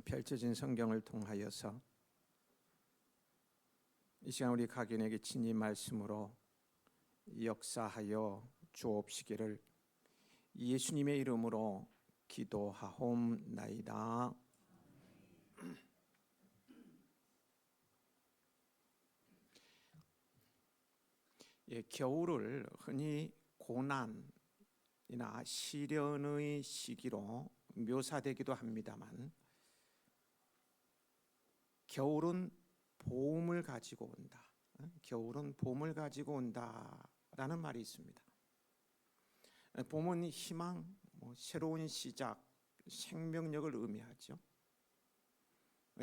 펼쳐진 성경을 통하여서 이 시간 우리 각인에게 친히 말씀으로 역사하여 주옵시기를 예수님의 이름으로 기도하옵나이다. 겨울을 흔히 고난이나 시련의 시기로 묘사되기도 합니다만, 겨울은 봄을 가지고 온다. 겨울은 봄을 가지고 온다라는 말이 있습니다. 봄은 희망, 새로운 시작, 생명력을 의미하죠.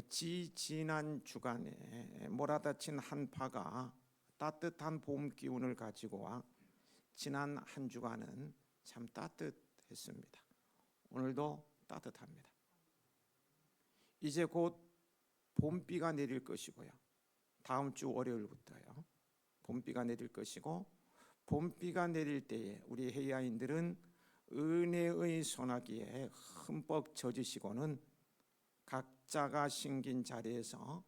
지난 주간에 몰아닥친 한파가 따뜻한 봄 기운을 가지고 와 지난 한 주간은 참 따뜻했습니다. 오늘도 따뜻합니다. 이제 곧 봄비가 내릴 것이고요. 다음 주 월요일부터요. 봄비가 내릴 것이고, 봄비가 내릴 때에 우리 해야인들은 은혜의 소나기에 흠뻑 젖으시고는 각자가 심긴 자리에서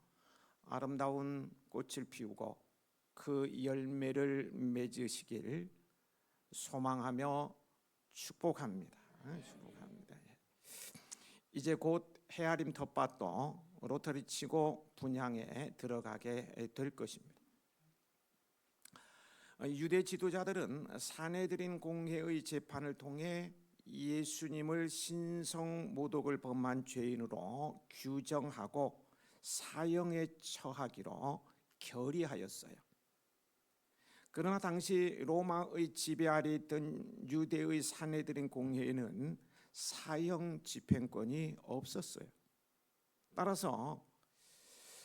아름다운 꽃을 피우고 그 열매를 맺으시길 소망하며 축복합니다. 이제 곧 헤아림 텃밭도 로터리 치고 분향에 들어가게 될 것입니다. 유대 지도자들은 사내들인 공회의 재판을 통해 예수님을 신성 모독을 범한 죄인으로 규정하고 사형에 처하기로 결의하였어요. 그러나 당시 로마의 지배 아래 있던 유대의 사내들인 공회에는 사형 집행권이 없었어요. 따라서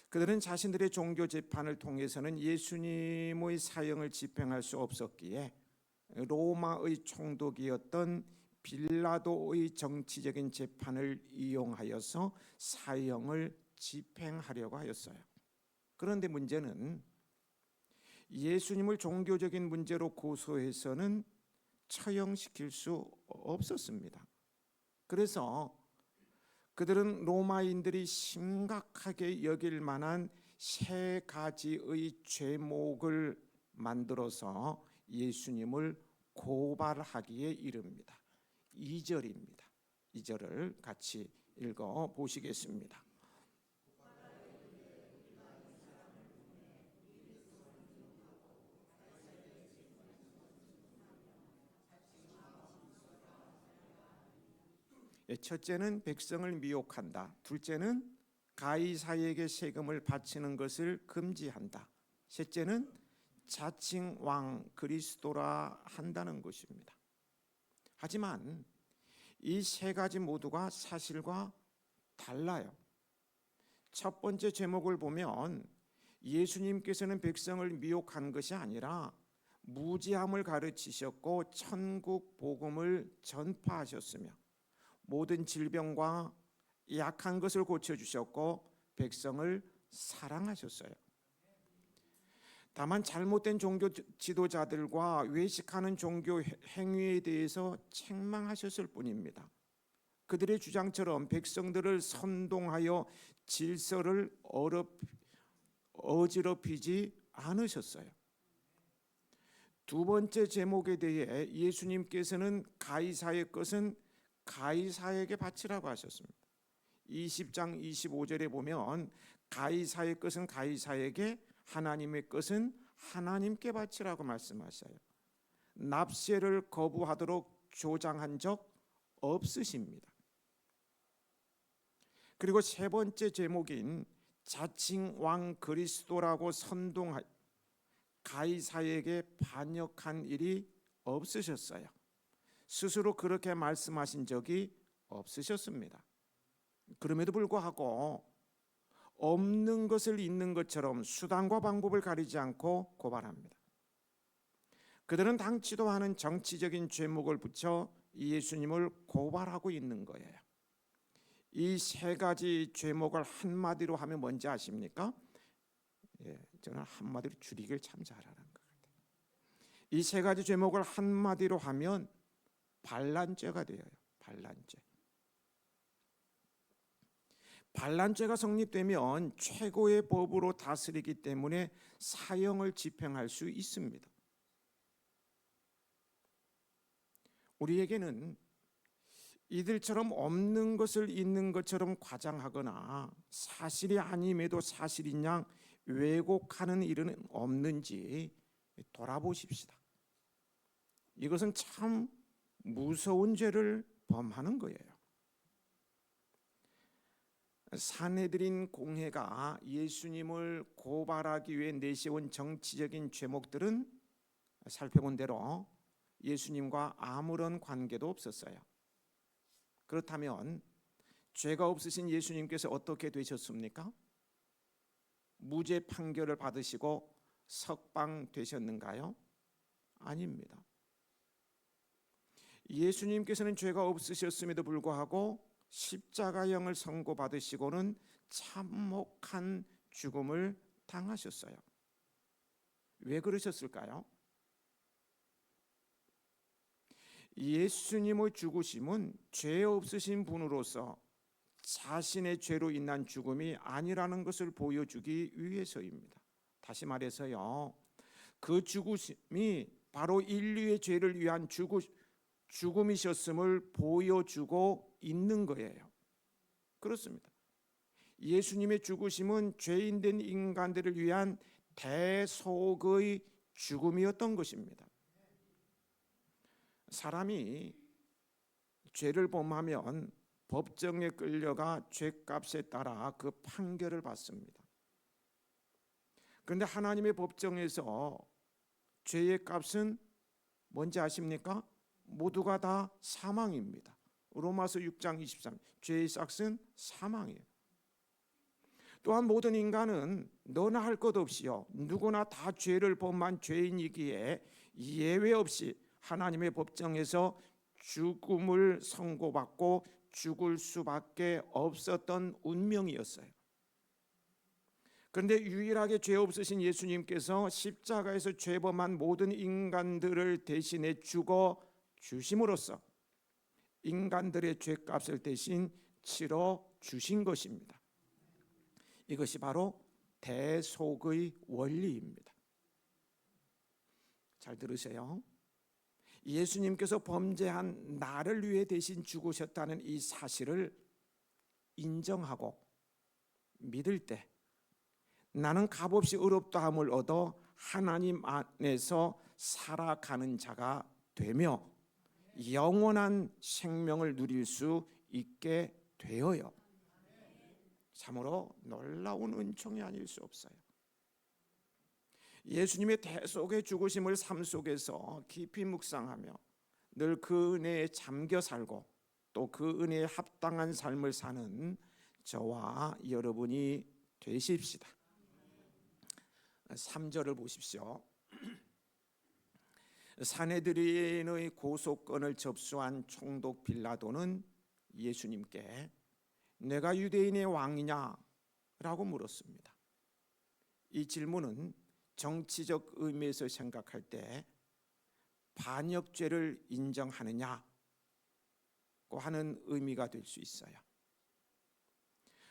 그들은 자신들의 종교 재판을 통해서는 예수님의 사형을 집행할 수 없었기에 로마의 총독이었던 빌라도의 정치적인 재판을 이용하여서 사형을 집행하려고 하였어요. 그런데 문제는 예수님을 종교적인 문제로 고소해서는 처형시킬 수 없었습니다. 그래서 그들은 로마인들이 심각하게 여길 만한 세 가지의 죄목을 만들어서 예수님을 고발하기에 이릅니다. 2절입니다. 2절을 같이 읽어 보시겠습니다. 첫째는 백성을 미혹한다. 둘째는 가이사에게 세금을 바치는 것을 금지한다. 셋째는 자칭 왕 그리스도라 한다는 것입니다. 하지만 이 세 가지 모두가 사실과 달라요. 첫 번째 제목을 보면 예수님께서는 백성을 미혹한 것이 아니라 무지함을 가르치셨고 천국 복음을 전파하셨으며 모든 질병과 약한 것을 고쳐주셨고 백성을 사랑하셨어요. 다만 잘못된 종교 지도자들과 외식하는 종교 행위에 대해서 책망하셨을 뿐입니다. 그들의 주장처럼 백성들을 선동하여 질서를 어지럽히지 않으셨어요. 두 번째 제목에 대해 예수님께서는 가이사의 것은 가이사에게 바치라고 하셨습니다. 20장 25절에 보면 가이사의 것은 가이사에게, 하나님의 것은 하나님께 바치라고 말씀하셔요. 납세를 거부하도록 조장한 적 없으십니다. 그리고 세 번째 제목인 자칭 왕 그리스도라고 선동하 가이사에게 반역한 일이 없으셨어요. 스스로 그렇게 말씀하신 적이 없으셨습니다. 그럼에도 불구하고 없는 것을 있는 것처럼 수단과 방법을 가리지 않고 고발합니다. 그들은 당치도 않은 정치적인 죄목을 붙여 예수님을 고발하고 있는 거예요. 이 세 가지 죄목을 한마디로 하면 뭔지 아십니까? 저는 한마디로 줄이기를 참 잘하는 것 같아요. 이 세 가지 죄목을 한마디로 하면 반란죄가 되어요. 반란죄. 반란죄가 성립되면 최고의 법으로 다스리기 때문에 사형을 집행할 수 있습니다. 우리에게는 이들처럼 없는 것을 있는 것처럼 과장하거나 사실이 아님에도 사실인 양 왜곡하는 일은 없는지 돌아보십시다. 이것은 참 무서운 죄를 범하는 거예요. 산헤드린 공회가 예수님을 고발하기 위해 내세운 정치적인 죄목들은 살펴본 대로 예수님과 아무런 관계도 없었어요. 그렇다면 죄가 없으신 예수님께서 어떻게 되셨습니까? 무죄 판결을 받으시고 석방되셨는가요? 아닙니다. 예수님께서는 죄가 없으셨음에도 불구하고 십자가형을 선고받으시고는 참혹한 죽음을 당하셨어요. 왜 그러셨을까요? 예수님의 죽으심은 죄 없으신 분으로서 자신의 죄로 인한 죽음이 아니라는 것을 보여주기 위해서입니다. 다시 말해서요, 그 죽으심이 바로 인류의 죄를 위한 죽음이셨음을 보여주고 있는 거예요. 그렇습니다. 예수님의 죽으심은 죄인된 인간들을 위한 대속의 죽음이었던 것입니다. 사람이 죄를 범하면 법정에 끌려가 죄값에 따라 그 판결을 받습니다. 그런데 하나님의 법정에서 죄의 값은 뭔지 아십니까? 모두가 다 사망입니다. 로마서 6장 23, 죄의 삭은 사망이에요. 또한 모든 인간은 너나 할 것 없이요, 누구나 다 죄를 범한 죄인이기에 예외 없이 하나님의 법정에서 죽음을 선고받고 죽을 수밖에 없었던 운명이었어요. 그런데 유일하게 죄 없으신 예수님께서 십자가에서 죄범한 모든 인간들을 대신해 죽어 주심으로써 인간들의 죄값을 대신 치러 주신 것입니다. 이것이 바로 대속의 원리입니다. 잘 들으세요. 예수님께서 범죄한 나를 위해 대신 죽으셨다는 이 사실을 인정하고 믿을 때 나는 값없이 의롭다함을 얻어 하나님 안에서 살아가는 자가 되며 영원한 생명을 누릴 수 있게 되어요. 참으로 놀라운 은총이 아닐 수 없어요. 예수님의 대속의 죽으심을 삶 속에서 깊이 묵상하며 늘 그 은혜에 잠겨 살고 또 그 은혜에 합당한 삶을 사는 저와 여러분이 되십시다. 3절을 보십시오. 산헤드린의 고소권을 접수한 총독 빌라도는 예수님께 내가 유대인의 왕이냐? 라고 물었습니다. 이 질문은 정치적 의미에서 생각할 때 반역죄를 인정하느냐고 하는 의미가 될 수 있어요.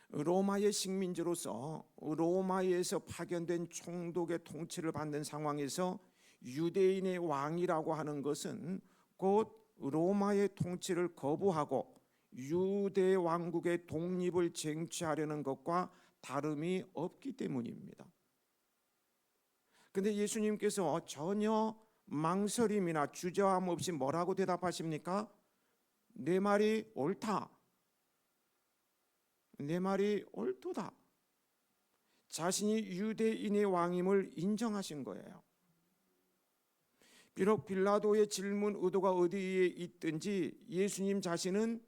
로마의 식민지로서 로마에서 파견된 총독의 통치를 받는 상황에서 유대인의 왕이라고 하는 것은 곧 로마의 통치를 거부하고 유대 왕국의 독립을 쟁취하려는 것과 다름이 없기 때문입니다. 그런데 예수님께서 전혀 망설임이나 주저함 없이 뭐라고 대답하십니까? 내 말이 옳다. 내 말이 옳도다. 자신이 유대인의 왕임을 인정하신 거예요. 비록 빌라도의 질문 의도가 어디에 있든지 예수님 자신은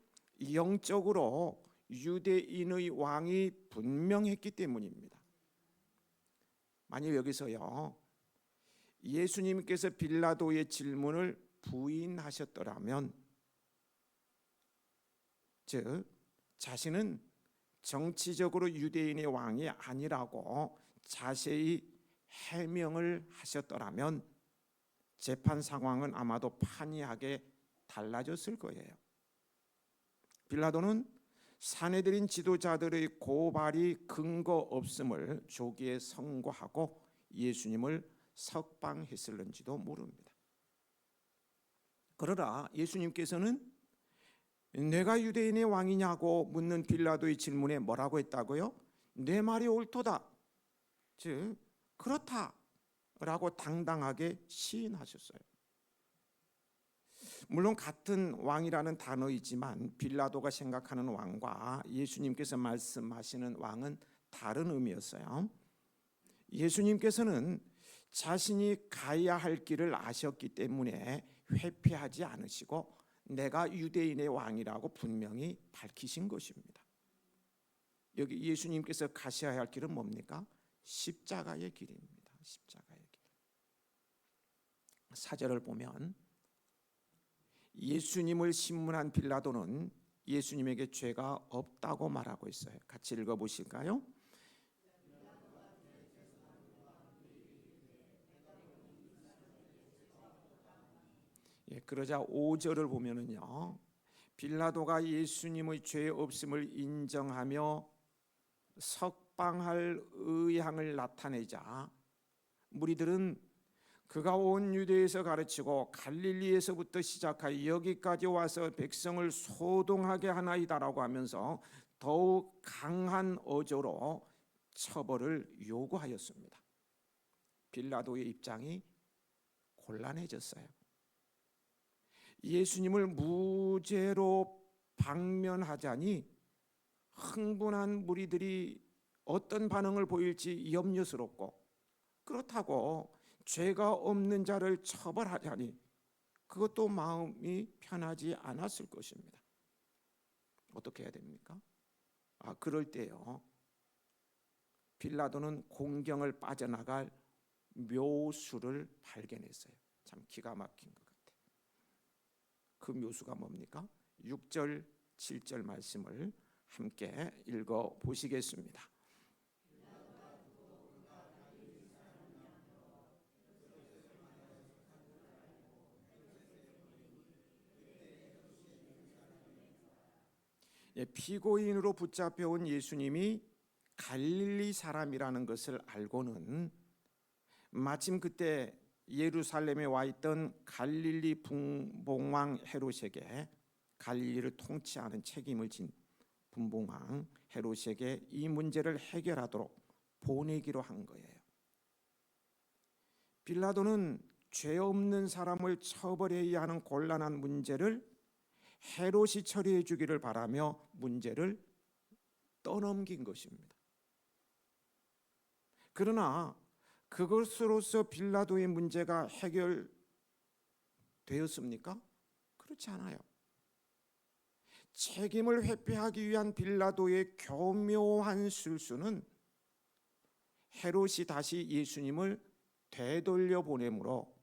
영적으로 유대인의 왕이 분명했기 때문입니다. 만약 여기서요, 예수님께서 빌라도의 질문을 부인하셨더라면, 즉 자신은 정치적으로 유대인의 왕이 아니라고 자세히 해명을 하셨더라면 재판 상황은 아마도 판이하게 달라졌을 거예요. 빌라도는 사내들인 지도자들의 고발이 근거 없음을 조기에 선고하고 예수님을 석방했을는지도 모릅니다. 그러나 예수님께서는 내가 유대인의 왕이냐고 묻는 빌라도의 질문에 뭐라고 했다고요? 내 말이 옳도다, 즉 그렇다라고 당당하게 시인하셨어요. 물론 같은 왕이라는 단어이지만 빌라도가 생각하는 왕과 예수님께서 말씀하시는 왕은 다른 의미였어요. 예수님께서는 자신이 가야 할 길을 아셨기 때문에 회피하지 않으시고 내가 유대인의 왕이라고 분명히 밝히신 것입니다. 여기 예수님께서 가셔야 할 길은 뭡니까? 십자가의 길입니다. 십자가의 길. 4절을 보면 예수님을 신문한 빌라도는 예수님에게 죄가 없다고 말하고 있어요. 같이 읽어보실까요? 그러자 5절을 보면은요, 빌라도가 예수님의 죄 없음을 인정하며 석방할 의향을 나타내자 무리들은 그가 온 유대에서 가르치고 갈릴리에서부터 시작하여 여기까지 와서 백성을 소동하게 하나이다라고 하면서 더욱 강한 어조로 처벌을 요구하였습니다. 빌라도의 입장이 곤란해졌어요. 예수님을 무죄로 방면하자니 흥분한 무리들이 어떤 반응을 보일지 염려스럽고, 그렇다고 죄가 없는 자를 처벌하자니 그것도 마음이 편하지 않았을 것입니다. 어떻게 해야 됩니까? 그럴 때요, 빌라도는 공경을 빠져나갈 묘수를 발견했어요. 참 기가 막힌 것 같아요. 그 묘수가 뭡니까? 6절 7절 말씀을 함께 읽어 보시겠습니다. 피고인으로 붙잡혀온 예수님이 갈릴리 사람이라는 것을 알고는 마침 그때 예루살렘에 와 있던 갈릴리 분봉왕 헤롯에게, 갈릴리를 통치하는 책임을 진 분봉왕 헤롯에게 이 문제를 해결하도록 보내기로 한 거예요. 빌라도는 죄 없는 사람을 처벌해야 하는 곤란한 문제를 헤롯이 처리해 주기를 바라며 문제를 떠넘긴 것입니다. 그러나 그것으로서 빌라도의 문제가 해결되었습니까? 그렇지 않아요. 책임을 회피하기 위한 빌라도의 교묘한 실수는 헤롯이 다시 예수님을 되돌려 보내므로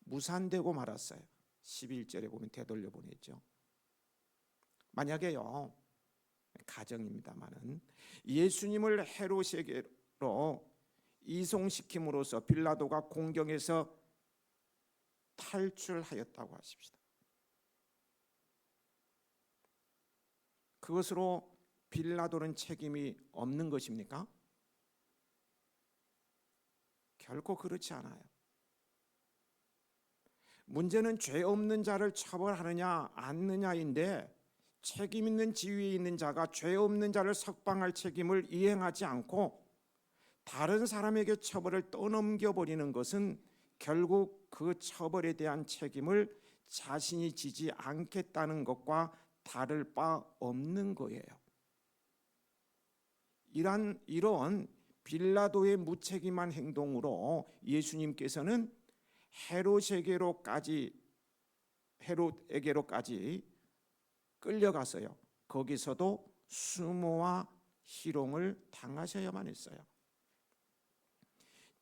무산되고 말았어요. 11절에 보면 되돌려 보냈죠. 만약에요, 가정입니다마는 예수님을 헤롯에게로 이송시킴으로써 빌라도가 공경에서 탈출하였다고 하십시다. 그것으로 빌라도는 책임이 없는 것입니까? 결코 그렇지 않아요. 문제는 죄 없는 자를 처벌하느냐 않느냐인데, 책임 있는 지위에 있는 자가 죄 없는 자를 석방할 책임을 이행하지 않고 다른 사람에게 처벌을 떠넘겨 버리는 것은 결국 그 처벌에 대한 책임을 자신이 지지 않겠다는 것과 다를 바 없는 거예요. 이런 빌라도의 무책임한 행동으로 예수님께서는 헤롯에게로까지 끌려가서요, 거기서도 수모와 희롱을 당하셔야만 했어요.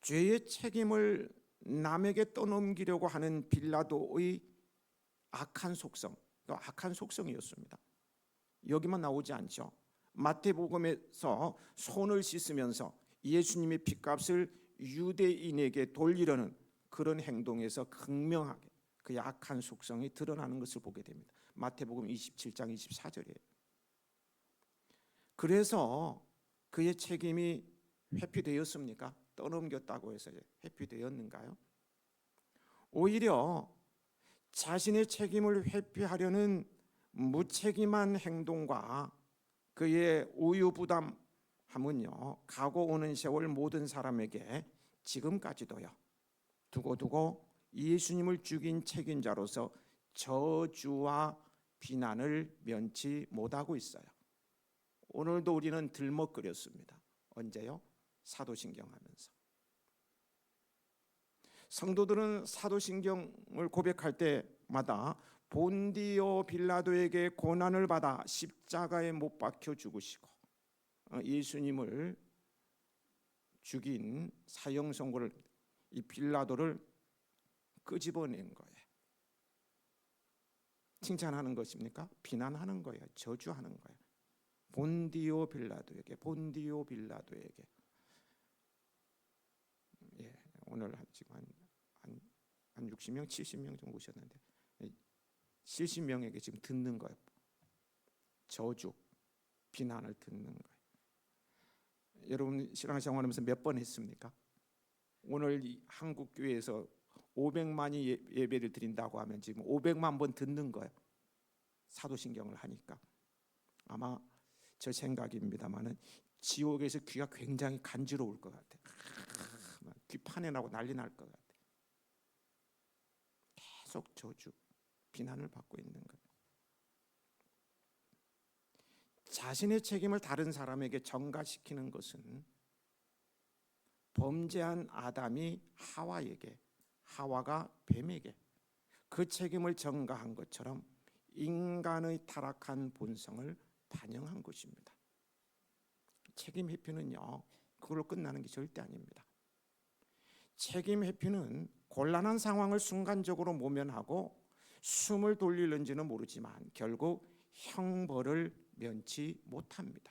죄의 책임을 남에게 떠넘기려고 하는 빌라도의 악한 속성이었습니다. 여기만 나오지 않죠. 마태복음에서 손을 씻으면서 예수님의 핏값을 유대인에게 돌리려는 그런 행동에서 극명하게 그의 악한 속성이 드러나는 것을 보게 됩니다. 마태복음 27장 24절이에요. 그래서 그의 책임이 회피되었습니까? 떠넘겼다고 해서 회피되었는가요? 오히려 자신의 책임을 회피하려는 무책임한 행동과 그의 우유부담함은요, 가고 오는 세월 모든 사람에게 지금까지도요, 두고두고 예수님을 죽인 책임자로서 저주와 비난을 면치 못하고 있어요. 오늘도 우리는 들먹거렸습니다. 언제요? 사도신경 하면서. 성도들은 사도신경을 고백할 때마다 본디오 빌라도에게 고난을 받아 십자가에 못 박혀 죽으시고 예수님을 죽인 사형 선고를 이 빌라도를 끄집어낸 거예요. 칭찬하는 것입니까? 비난하는 거예요. 저주하는 거예요. 본디오 빌라도에게, 본디오 빌라도에게. 예, 오늘 지금 한 60명, 70명 정도 오셨는데 70명에게 지금 듣는 거예요. 저주, 비난을 듣는 거예요. 여러분 신앙생활하면서 몇 번 했습니까? 오늘 이 한국 교회에서 500만이 예배를 드린다고 하면 지금 500만 번 듣는 거예요. 사도신경을 하니까. 아마 저 생각입니다만은 지옥에서 귀가 굉장히 간지러울 것 같아요. 귀 파내나고 난리 날 것 같아요. 계속 저주, 비난을 받고 있는 거예요. 자신의 책임을 다른 사람에게 전가시키는 것은 범죄한 아담이 하와에게, 하와가 뱀에게 그 책임을 전가한 것처럼 인간의 타락한 본성을 반영한 것입니다. 책임 회피는요, 그걸로 끝나는 게 절대 아닙니다. 책임 회피는 곤란한 상황을 순간적으로 모면하고 숨을 돌리는지는 모르지만 결국 형벌을 면치 못합니다.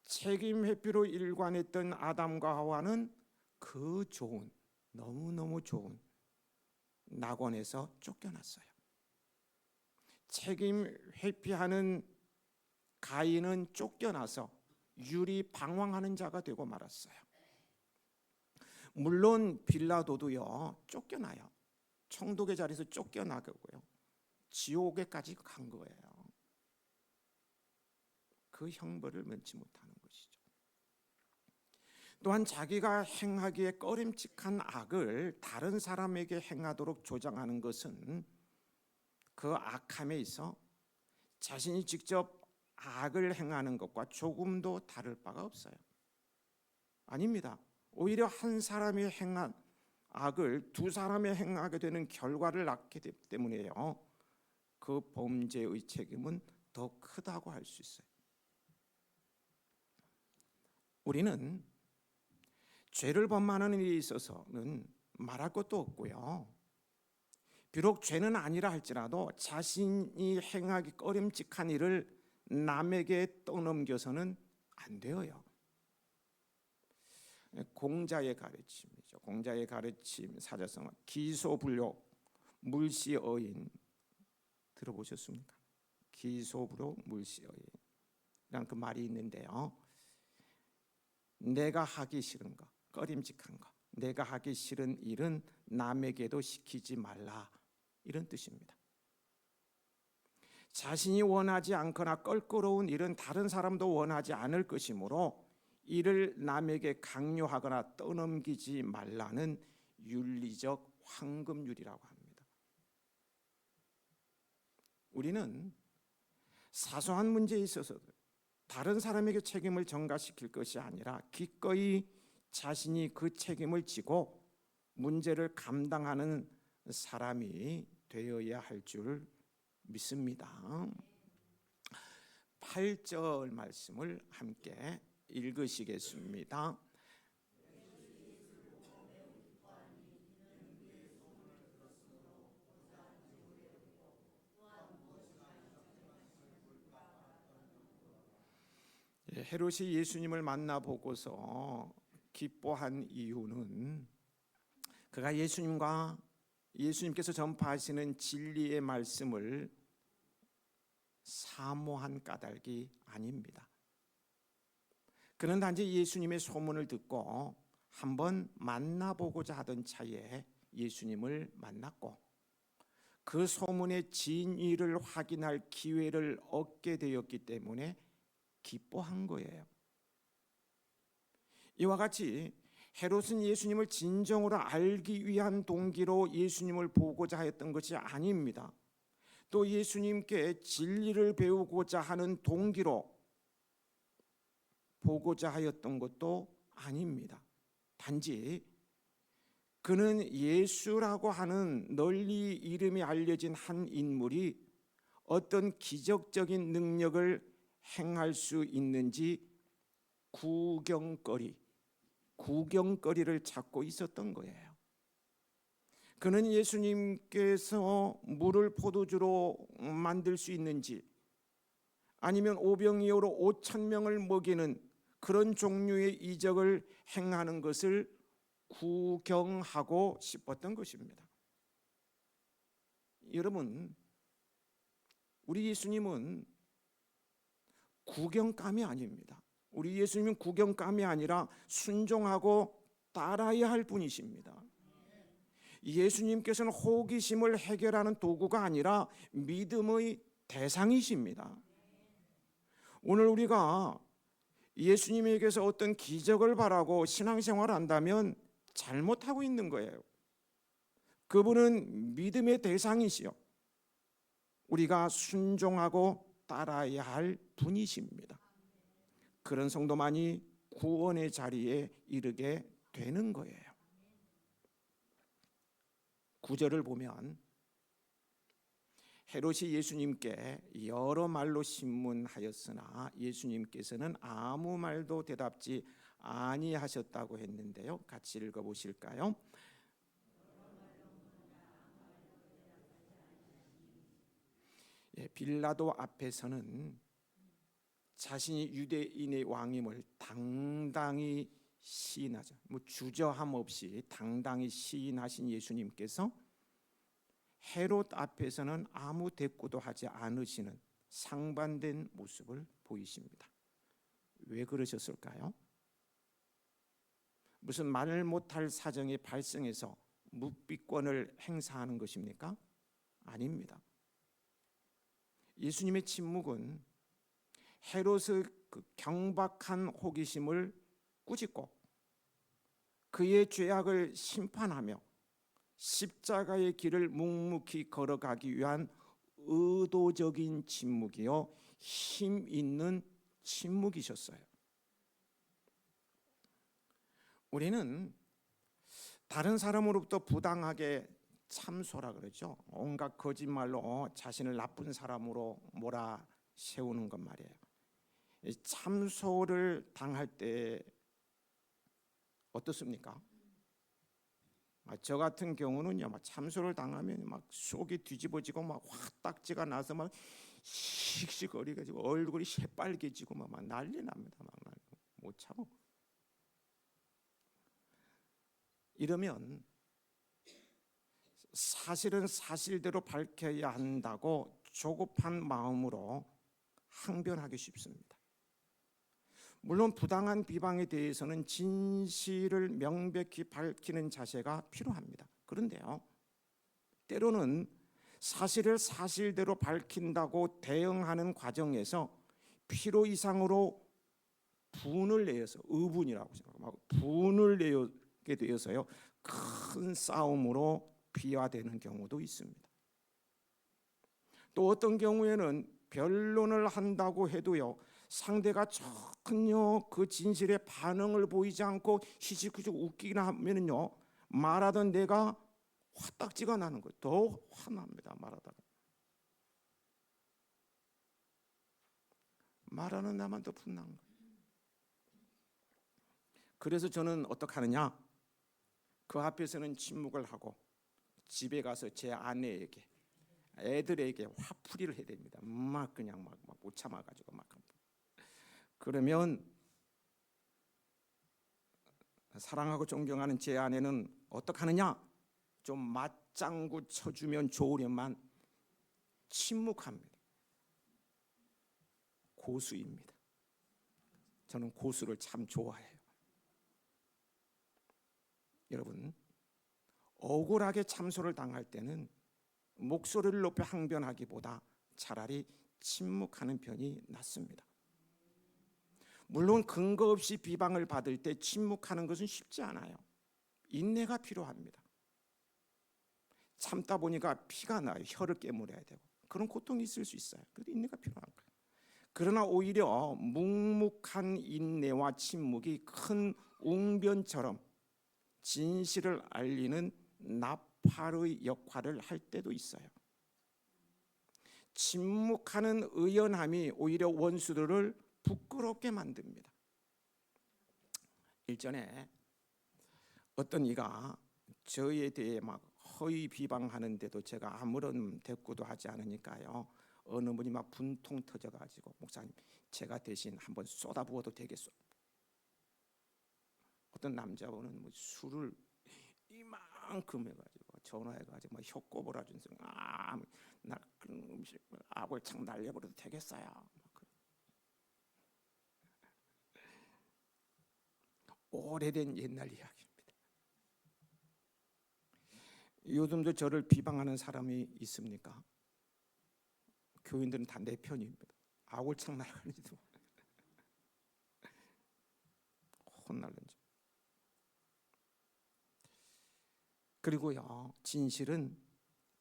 책임 회피로 일관했던 아담과 하와는 그 좋은, 너무너무 좋은 낙원에서 쫓겨났어요. 책임 회피하는 가인은 쫓겨나서 유리방황하는 자가 되고 말았어요. 물론 빌라도도요, 쫓겨나요. 총독의 자리에서 쫓겨나고요, 지옥에까지 간 거예요. 그 형벌을 면치 못하는 것이죠. 또한 자기가 행하기에 꺼림칙한 악을 다른 사람에게 행하도록 조장하는 것은 그 악함에 있어 자신이 직접 악을 행하는 것과 조금도 다를 바가 없어요. 아닙니다. 오히려 한 사람이 행한 악을 두 사람이 행하게 되는 결과를 낳기 때문에요, 그 범죄의 책임은 더 크다고 할 수 있어요. 우리는 죄를 범하는 일에 있어서는 말할 것도 없고요, 비록 죄는 아니라 할지라도 자신이 행하기 꺼림칙한 일을 남에게 떠넘겨서는 안 되어요. 공자의 가르침이죠. 공자의 가르침 사자성어 기소불효 물시어인 들어보셨습니까? 기소불효 물시어인이라는 그 말이 있는데요, 내가 하기 싫은 거, 꺼림칙한 거, 내가 하기 싫은 일은 남에게도 시키지 말라, 이런 뜻입니다. 자신이 원하지 않거나 껄끄러운 일은 다른 사람도 원하지 않을 것이므로 이를 남에게 강요하거나 떠넘기지 말라는 윤리적 황금률이라고 합니다. 우리는 사소한 문제에 있어서 다른 사람에게 책임을 전가시킬 것이 아니라 기꺼이 자신이 그 책임을 지고 문제를 감당하는 사람이 되어야 할 줄 믿습니다. 8절 말씀을 함께 읽으시겠습니다. 헤롯이 예수님을 만나보고서 기뻐한 이유는 그가 예수님께서 전파하시는 진리의 말씀을 사모한 까닭이 아닙니다. 그는 단지 예수님의 소문을 듣고 한번 만나보고자 하던 차에 예수님을 만났고 그 소문의 진위를 확인할 기회를 얻게 되었기 때문에 기뻐한 거예요. 이와 같이 헤롯은 예수님을 진정으로 알기 위한 동기로 예수님을 보고자 했던 것이 아닙니다. 또 예수님께 진리를 배우고자 하는 동기로 보고자 하였던 것도 아닙니다. 단지 그는 예수라고 하는 널리 이름이 알려진 한 인물이 어떤 기적적인 능력을 행할 수 있는지 구경거리를 찾고 있었던 거예요. 그는 예수님께서 물을 포도주로 만들 수 있는지 아니면 오병이어로 5,000명을 먹이는 그런 종류의 이적을 행하는 것을 구경하고 싶었던 것입니다. 여러분, 우리 예수님은 구경감이 아닙니다. 우리 예수님은 구경감이 아니라 순종하고 따라야 할 분이십니다. 예수님께서는 호기심을 해결하는 도구가 아니라 믿음의 대상이십니다. 오늘 우리가 예수님에게서 어떤 기적을 바라고 신앙생활을 한다면 잘못하고 있는 거예요. 그분은 믿음의 대상이시요, 우리가 순종하고 따라야 할 분이십니다. 그런 성도만이 구원의 자리에 이르게 되는 거예요. 9절을 보면 헤롯이 예수님께 여러 말로 신문하였으나 예수님께서는 아무 말도 대답지 아니하셨다고 했는데요. 같이 읽어보실까요? 빌라도 앞에서는 자신이 유대인의 왕임을 당당히 시인하죠. 주저함 없이 당당히 시인하신 예수님께서 헤롯 앞에서는 아무 대꾸도 하지 않으시는 상반된 모습을 보이십니다. 왜 그러셨을까요? 무슨 말 못할 사정이 발생해서 묵비권을 행사하는 것입니까? 아닙니다. 예수님의 침묵은 헤롯의 그 경박한 호기심을 꾸짖고 그의 죄악을 심판하며 십자가의 길을 묵묵히 걸어가기 위한 의도적인 침묵이요, 힘 있는 침묵이셨어요. 우리는 다른 사람으로부터 부당하게 참소라 그러죠. 온갖 거짓말로 자신을 나쁜 사람으로 몰아세우는 것 말이에요. 참소를 당할 때 어떻습니까? 저 같은 경우는요, 막 참소를 당하면 막 속이 뒤집어지고 막 화딱지가 나서 막 씩씩거리가지고 얼굴이 새빨개지고 막 난리 납니다. 막 못 참어. 이러면 사실은 사실대로 밝혀야 한다고 조급한 마음으로 항변하기 쉽습니다. 물론 부당한 비방에 대해서는 진실을 명백히 밝히는 자세가 필요합니다. 그런데요, 때로는 사실을 사실대로 밝힌다고 대응하는 과정에서 필요 이상으로 분을 내어서, 의분이라고 생각하고 분을 내게 되어서요, 큰 싸움으로 비화되는 경우도 있습니다. 또 어떤 경우에는 변론을 한다고 해도요, 상대가 전혀 그 진실에 반응을 보이지 않고 희직희직 웃기나 하면은요, 말하던 내가 화딱지가 나는 거예요. 더 화납니다. 말하는 나만 더 분난 거예요. 그래서 저는 어떻게 하느냐, 그 앞에서는 침묵을 하고 집에 가서 제 아내에게, 애들에게 화풀이를 해야 됩니다. 막 그냥 막 못 참아가지고 막. 그러면 사랑하고 존경하는 제 아내는 어떻게 하느냐, 좀 맞장구 쳐주면 좋으련만 침묵합니다. 고수입니다. 저는 고수를 참 좋아해요. 여러분, 억울하게 참소를 당할 때는 목소리를 높여 항변하기보다 차라리 침묵하는 편이 낫습니다. 물론 근거 없이 비방을 받을 때 침묵하는 것은 쉽지 않아요. 인내가 필요합니다. 참다 보니까 피가 나요. 혀를 깨물어야 되고 그런 고통이 있을 수 있어요. 그래도 인내가 필요한 거예요. 그러나 오히려 묵묵한 인내와 침묵이 큰 웅변처럼 진실을 알리는 나팔의 역할을 할 때도 있어요. 침묵하는 의연함이 오히려 원수들을 부끄럽게 만듭니다. 일전에 어떤 이가 저에 대해 막 허위 비방하는데도 제가 아무런 대꾸도 하지 않으니까요, 어느 분이 막 분통 터져가지고 목사님 제가 대신 한번 쏟아부어도 되겠소? 어떤 남자분은 뭐 술을 이만큼 해가지고 전화해가지고 막 혀꼬부라 준서 나 그런 음식 아골창 날려버려도 되겠어요? 오래된 옛날 이야기입니다. 요즘도 저를 비방하는 사람이 있습니까? 교인들은 다 내 편입니다. 아골창 날아가는지도 혼날는지. 그리고요, 진실은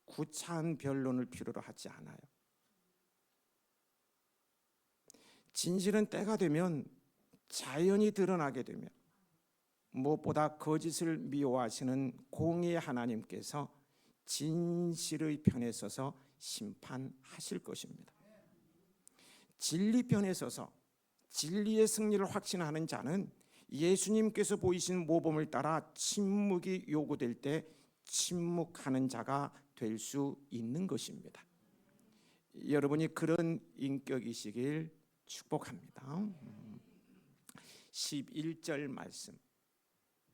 구차한 변론을 필요로 하지 않아요. 진실은 때가 되면 자연히 드러나게 되며 무엇보다 거짓을 미워하시는 공의의 하나님께서 진실의 편에 서서 심판하실 것입니다. 진리 편에 서서 진리의 승리를 확신하는 자는 예수님께서 보이신 모범을 따라 침묵이 요구될 때 침묵하는 자가 될 수 있는 것입니다. 여러분이 그런 인격이시길 축복합니다. 11절 말씀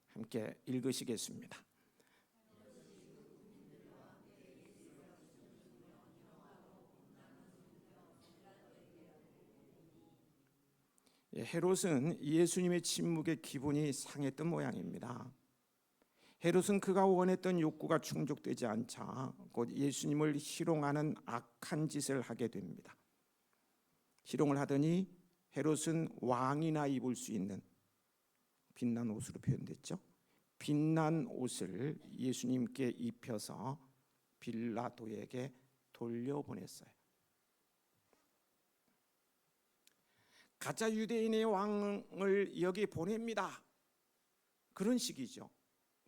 함께 읽으시겠습니다. 헤롯은 예수님의 침묵에 기분이 상했던 모양입니다. 헤롯은 그가 원했던 욕구가 충족되지 않자 곧 예수님을 희롱하는 악한 짓을 하게 됩니다. 희롱을 하더니 헤롯은 왕이나 입을 수 있는 빛난 옷으로 표현됐죠. 빛난 옷을 예수님께 입혀서 빌라도에게 돌려보냈어요. 가짜 유대인의 왕을 여기 보냅니다. 그런 식이죠.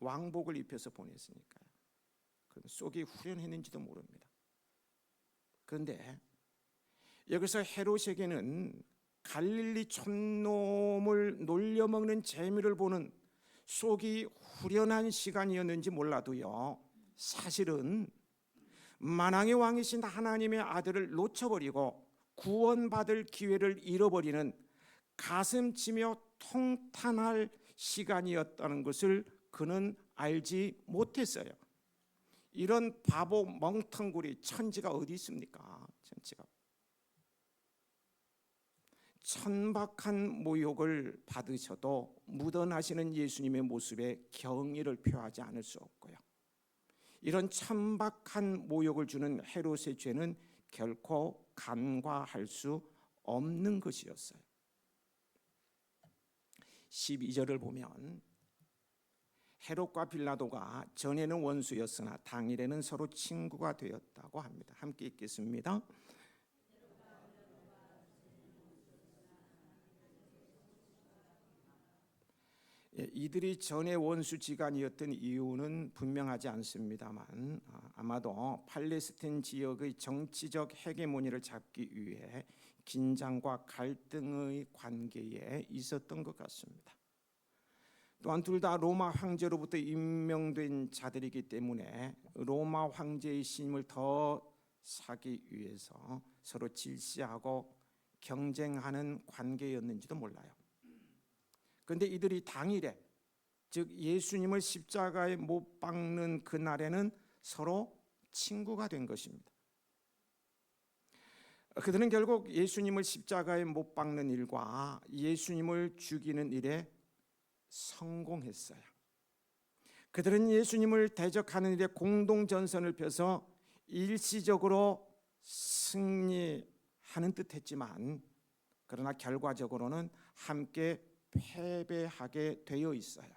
왕복을 입혀서 보냈으니까요. 그럼 속이 후련했는지도 모릅니다. 그런데 여기서 헤롯에게는 갈릴리 촌놈을 놀려먹는 재미를 보는 속이 후련한 시간이었는지 몰라도요, 사실은 만왕의 왕이신 하나님의 아들을 놓쳐버리고 구원받을 기회를 잃어버리는 가슴치며 통탄할 시간이었다는 것을 그는 알지 못했어요. 이런 바보 멍텅구리 천지가 어디 있습니까? 천지가. 천박한 모욕을 받으셔도 묻어나시는 예수님의 모습에 경의를 표하지 않을 수 없고요, 이런 천박한 모욕을 주는 헤롯의 죄는 결코 간과할 수 없는 것이었어요. 12절을 보면 헤롯과 빌라도가 전에는 원수였으나 당일에는 서로 친구가 되었다고 합니다. 함께 읽겠습니다. 이들이 전에 원수지간이었던 이유는 분명하지 않습니다만 아마도 팔레스틴 지역의 정치적 헤게모니를 잡기 위해 긴장과 갈등의 관계에 있었던 것 같습니다. 또한 둘 다 로마 황제로부터 임명된 자들이기 때문에 로마 황제의 신임을 더 사기 위해서 서로 질시하고 경쟁하는 관계였는지도 몰라요. 그런데 이들이 당일에, 즉 예수님을 십자가에 못 박는 그날에는 서로 친구가 된 것입니다. 그들은 결국 예수님을 십자가에 못 박는 일과 예수님을 죽이는 일에 성공했어요. 그들은 예수님을 대적하는 일에 공동 전선을 펴서 일시적으로 승리하는 듯했지만 그러나 결과적으로는 함께 패배하게 되어 있어요.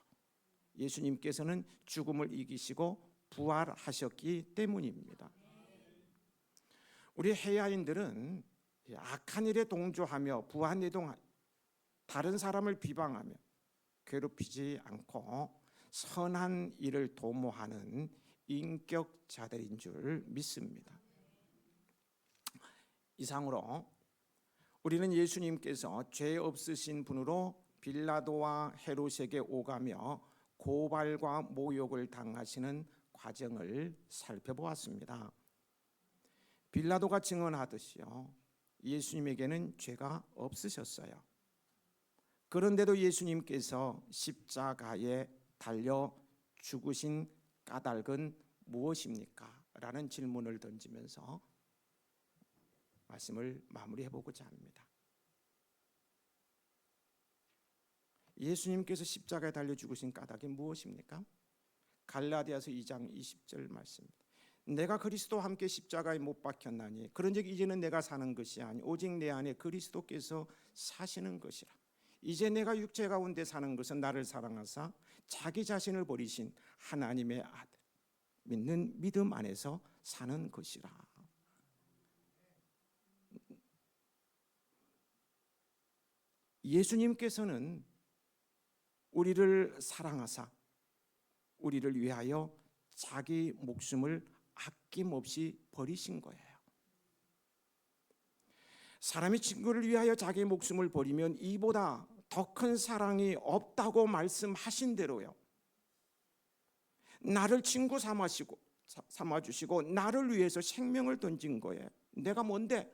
예수님께서는 죽음을 이기시고 부활하셨기 때문입니다. 우리 해야인들은 악한 일에 동조하며 부안해동 다른 사람을 비방하며 괴롭히지 않고 선한 일을 도모하는 인격자들인 줄 믿습니다. 이상으로 우리는 예수님께서 죄 없으신 분으로 빌라도와 헤롯에게 오가며 고발과 모욕을 당하시는 과정을 살펴보았습니다. 빌라도가 증언하듯이요, 예수님에게는 죄가 없으셨어요. 그런데도 예수님께서 십자가에 달려 죽으신 까닭은 무엇입니까? 라는 질문을 던지면서 말씀을 마무리해보고자 합니다. 예수님께서 십자가에 달려 죽으신 까닭이 무엇입니까? 갈라디아서 2장 20절 말씀입니다. 내가 그리스도와 함께 십자가에 못 박혔나니 그런즉 이제는 내가 사는 것이 아니 오직 내 안에 그리스도께서 사시는 것이라. 이제 내가 육체 가운데 사는 것은 나를 사랑하사 자기 자신을 버리신 하나님의 아들 믿는 믿음 안에서 사는 것이라. 예수님께서는 우리를 사랑하사 우리를 위하여 자기 목숨을 아낌없이 버리신 거예요. 사람이 친구를 위하여 자기 목숨을 버리면 이보다 더 큰 사랑이 없다고 말씀하신 대로요, 나를 친구 삼아주시고 나를 위해서 생명을 던진 거예요. 내가 뭔데?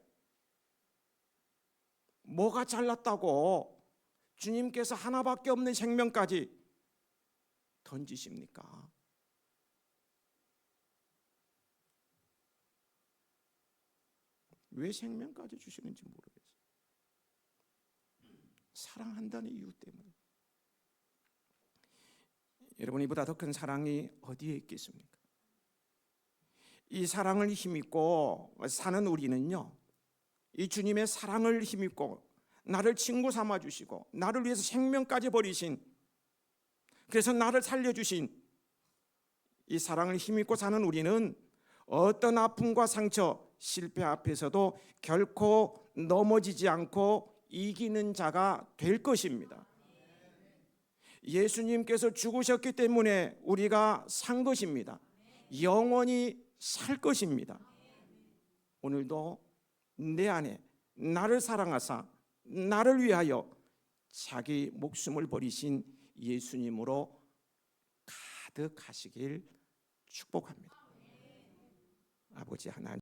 뭐가 잘났다고 주님께서 하나밖에 없는 생명까지 던지십니까? 왜 생명까지 주시는지 모르겠어요. 사랑한다는 이유 때문에. 여러분, 이보다 더 큰 사랑이 어디에 있겠습니까? 이 사랑을 힘입고 사는 우리는요, 이 주님의 사랑을 힘입고 나를 친구 삼아주시고 나를 위해서 생명까지 버리신, 그래서 나를 살려주신 이 사랑을 힘입고 사는 우리는 어떤 아픔과 상처, 실패 앞에서도 결코 넘어지지 않고 이기는 자가 될 것입니다. 예수님께서 죽으셨기 때문에 우리가 산 것입니다. 영원히 살 것입니다. 오늘도 내 안에 나를 사랑하사 나를 위하여 자기 목숨을 버리신 예수님으로 가득하시길 축복합니다. 아버지 하나님,